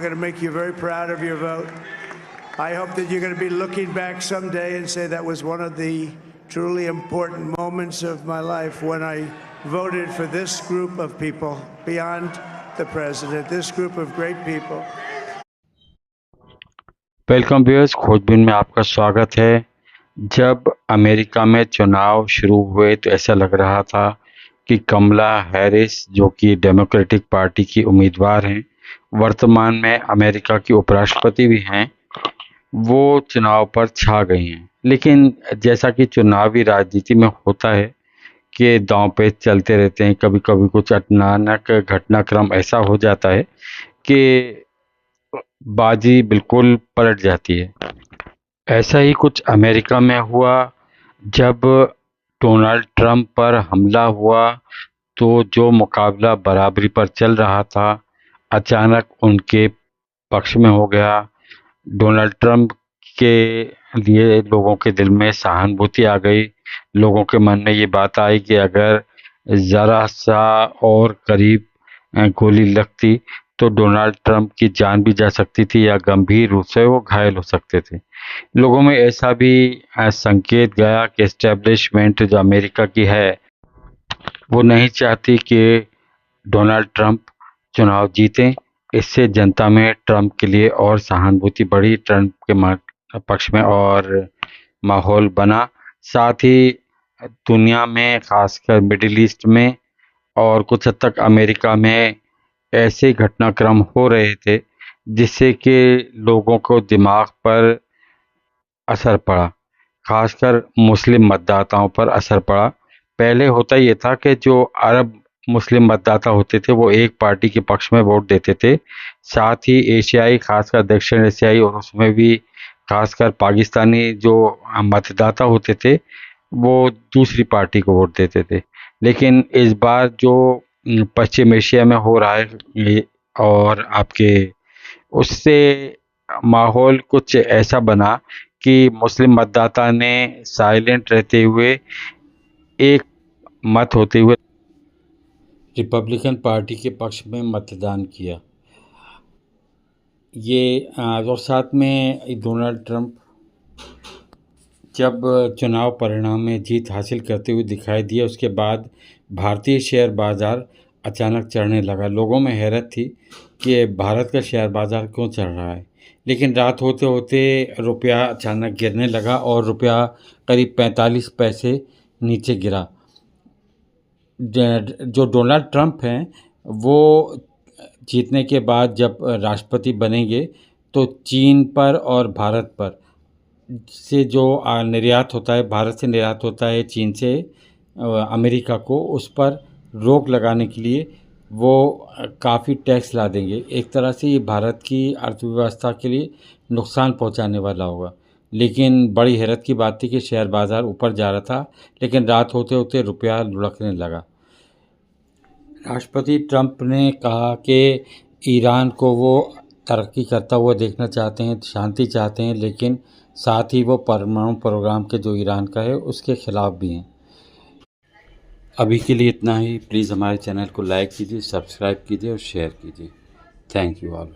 going to make you very proud of your vote. I hope that you're going to be looking back someday and say that was one of the truly important moments of my life when I voted for this group of people beyond the president, this group of great people. Welcome viewers, खोजबीन में आपका स्वागत है। जब America में चुनाव शुरू हुए तो ऐसा लग रहा था कि कमला हैरिस, जो कि डेमोक्रेटिक पार्टी की उम्मीदवार हैं, वर्तमान में अमेरिका की उपराष्ट्रपति भी हैं, वो चुनाव पर छा गई हैं। लेकिन जैसा कि चुनावी राजनीति में होता है कि दांव पेच चलते रहते हैं, कभी कभी कुछ अचानक घटनाक्रम ऐसा हो जाता है कि बाजी बिल्कुल पलट जाती है। ऐसा ही कुछ अमेरिका में हुआ। जब डोनाल्ड ट्रंप पर हमला हुआ तो जो मुकाबला बराबरी पर चल रहा था, अचानक उनके पक्ष में हो गया। डोनाल्ड ट्रंप के लिए लोगों के दिल में सहानुभूति आ गई। लोगों के मन में ये बात आई कि अगर ज़रा सा और करीब गोली लगती तो डोनाल्ड ट्रंप की जान भी जा सकती थी या गंभीर रूप से वो घायल हो सकते थे। लोगों में ऐसा भी संकेत गया कि एस्टेब्लिशमेंट जो अमेरिका की है वो नहीं चाहती कि डोनाल्ड ट्रंप चुनाव जीतें। इससे जनता में ट्रंप के लिए और सहानुभूति बढ़ी, ट्रंप के पक्ष में और माहौल बना। साथ ही दुनिया में, खासकर मिडिल ईस्ट में और कुछ हद तक अमेरिका में ऐसे घटनाक्रम हो रहे थे जिससे कि लोगों को दिमाग पर असर पड़ा, खासकर मुस्लिम मतदाताओं पर असर पड़ा। पहले होता ये था कि जो अरब मुस्लिम मतदाता होते थे वो एक पार्टी के पक्ष में वोट देते थे, साथ ही एशियाई, खासकर दक्षिण एशियाई और उसमें भी खासकर पाकिस्तानी जो मतदाता होते थे वो दूसरी पार्टी को वोट देते थे। लेकिन इस बार जो पश्चिम एशिया में हो रहा है और आपके उससे माहौल कुछ ऐसा बना कि मुस्लिम मतदाता ने साइलेंट रहते हुए, एक मत होते हुए रिपब्लिकन पार्टी के पक्ष में मतदान किया। ये और साथ में डोनाल्ड ट्रंप जब चुनाव परिणाम में जीत हासिल करते हुए दिखाई दिया, उसके बाद भारतीय शेयर बाज़ार अचानक चढ़ने लगा। लोगों में हैरत थी कि भारत का शेयर बाज़ार क्यों चढ़ रहा है। लेकिन रात होते होते रुपया अचानक गिरने लगा और रुपया करीब 45 पैसे नीचे गिरा। जो डोनाल्ड ट्रंप हैं वो जीतने के बाद जब राष्ट्रपति बनेंगे तो चीन पर और भारत पर से जो निर्यात होता है, भारत से निर्यात होता है चीन से अमेरिका को, उस पर रोक लगाने के लिए वो काफ़ी टैक्स ला देंगे। एक तरह से ये भारत की अर्थव्यवस्था के लिए नुकसान पहुंचाने वाला होगा। लेकिन बड़ी हैरत की बात थी कि शेयर बाज़ार ऊपर जा रहा था, लेकिन रात होते होते रुपया लुढ़कने लगा। राष्ट्रपति ट्रंप ने कहा कि ईरान को वो तरक्की करता हुआ देखना चाहते हैं, शांति चाहते हैं, लेकिन साथ ही वो परमाणु प्रोग्राम के जो ईरान का है उसके खिलाफ भी हैं। अभी के लिए इतना ही। प्लीज़ हमारे चैनल को लाइक कीजिए, सब्सक्राइब कीजिए और शेयर कीजिए। Thank you all.